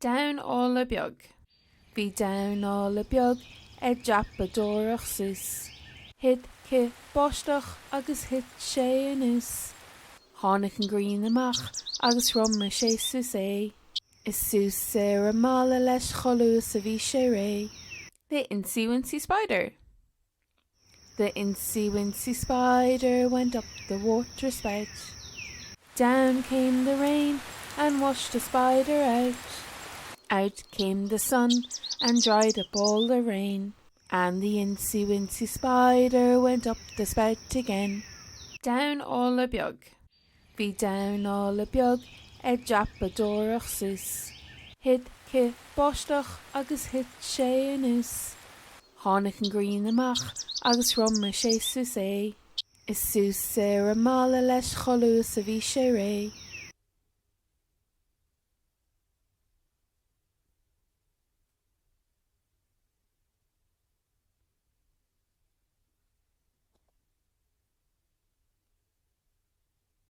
Down ALLA beag. Bhí down ALLA beag dreapadóireacht suas. Thit, cith, báisteach agus thit sé anuas. Tháinig ghrian amach agus thriomaigh sé suas é. Is suas mballa leis luath a bhí sé réidh. The Incy Wincy Spider. The Incy Wincy Spider went up the water spout. Down came the rain and washed the spider out. Out came the sun and dried up all the rain. And the Incy Wincy Spider went up the spout again. Down ALLA beag. Bhí down ALLA beag dreapadóireacht suas. Thit, cith, báisteach agus thit sé anuas. Tháinig ghrian amach agus thriomaigh sé suas é. Is suas mballa leis luath a bhí sé réidh.